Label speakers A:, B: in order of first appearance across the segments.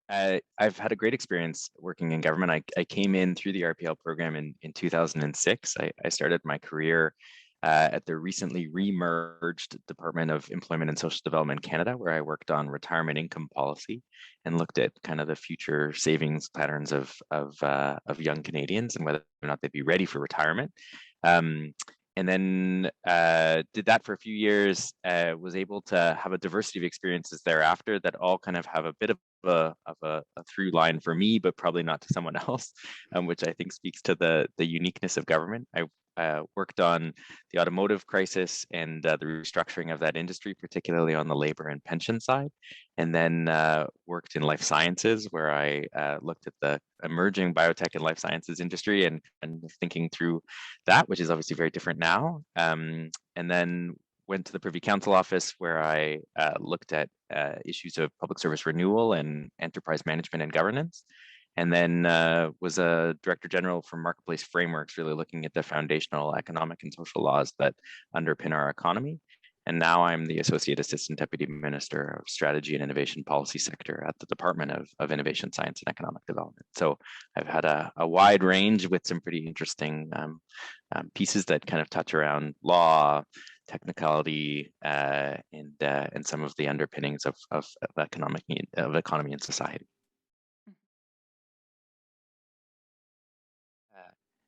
A: I've had a great experience working in government. I came in through the RPL program in 2006. I started my career at the recently re-merged Department of Employment and Social Development Canada, where I worked on retirement income policy and looked at kind of the future savings patterns of young Canadians and whether or not they'd be ready for retirement. And then did that for a few years, was able to have a diversity of experiences thereafter that all kind of have a bit of a through line for me, but probably not to someone else, which I think speaks to the uniqueness of government. I worked on the automotive crisis and the restructuring of that industry, particularly on the labor and pension side, and then worked in life sciences, where I looked at the emerging biotech and life sciences industry and thinking through that, which is obviously very different now. And then went to the Privy Council office, where I looked at issues of public service renewal and enterprise management and governance. And then was a director general for Marketplace Frameworks, really looking at the foundational economic and social laws that underpin our economy. And now I'm the Associate Assistant Deputy Minister of Strategy and Innovation Policy Sector at the Department of Innovation, Science and Economic Development. So I've had a wide range with some pretty interesting pieces that kind of touch around law, technicality, and some of the underpinnings of economy and society.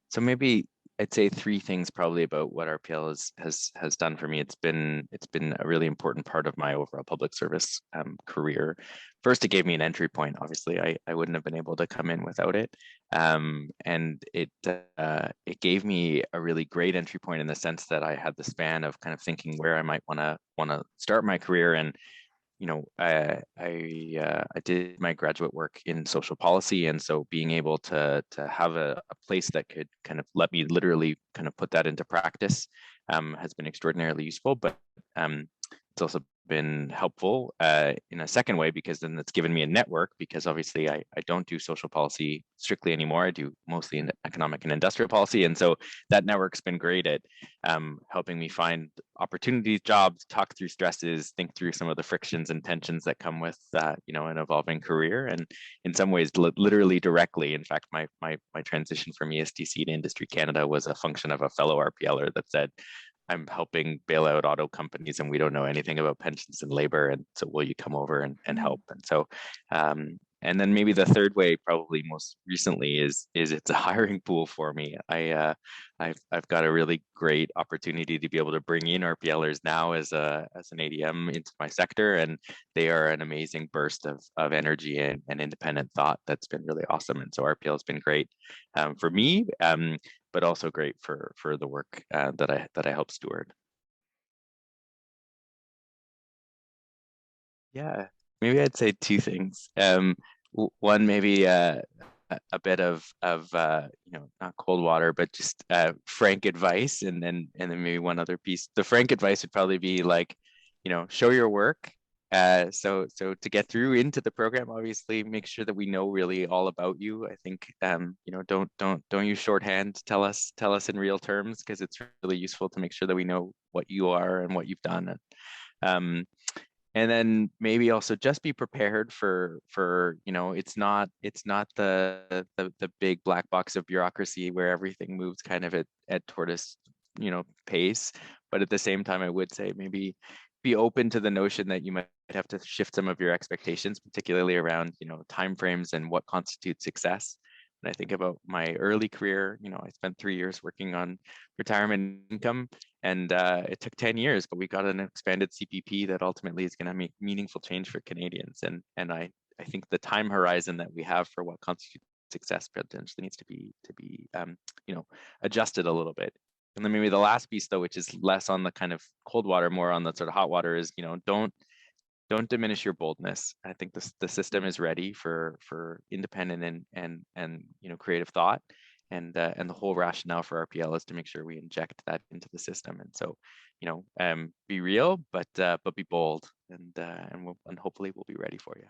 A: So maybe I'd say three things probably about what RPL has done for me. It's been a really important part of my overall public service career. First, it gave me an entry point. Obviously, I wouldn't have been able to come in without it, and it gave me a really great entry point in the sense that I had the span of kind of thinking where I might want to start my career. And I did my graduate work in social policy, and so being able to have a place that could kind of let me literally kind of put that into practice has been extraordinarily useful. But it's also been helpful in a second way, because then it's given me a network, because obviously I don't do social policy strictly anymore. I do mostly in economic and industrial policy. And so that network's been great at helping me find opportunities, jobs, talk through stresses, think through some of the frictions and tensions that come with an evolving career. And in some ways, literally directly. In fact, my transition from ESTC to Industry Canada was a function of a fellow RPLer that said, I'm helping bail out auto companies and we don't know anything about pensions and labor. And so will you come over and help? And so, and then maybe the third way, probably most recently, is it's a hiring pool for me. I've got a really great opportunity to be able to bring in RPLers now as an ADM into my sector, and they are an amazing burst of energy and independent thought that's been really awesome. And so RPL has been great for me, but also great for the work that I help steward. Yeah, maybe I'd say two things. One, maybe a bit of not cold water, but just frank advice, and then maybe one other piece. The frank advice would probably be like, show your work. So to get through into the program, obviously make sure that we know really all about you. I think don't use shorthand. Tell us in real terms, because it's really useful to make sure that we know what you are and what you've done. And then maybe also just be prepared for it's not the big black box of bureaucracy where everything moves kind of at tortoise pace. But at the same time, I would say maybe be open to the notion that you might have to shift some of your expectations, particularly around timeframes and what constitutes success. And I think about my early career, I spent 3 years working on retirement income, and it took 10 years, but we got an expanded CPP that ultimately is going to make meaningful change for Canadians. And I think the time horizon that we have for what constitutes success potentially needs to be adjusted a little bit. And then maybe the last piece, though, which is less on the kind of cold water, more on the sort of hot water, is don't diminish your boldness. I think the system is ready for independent and creative thought, and the whole rationale for RPL is to make sure we inject that into the system. And so, be real, but be bold, and hopefully we'll be ready for you.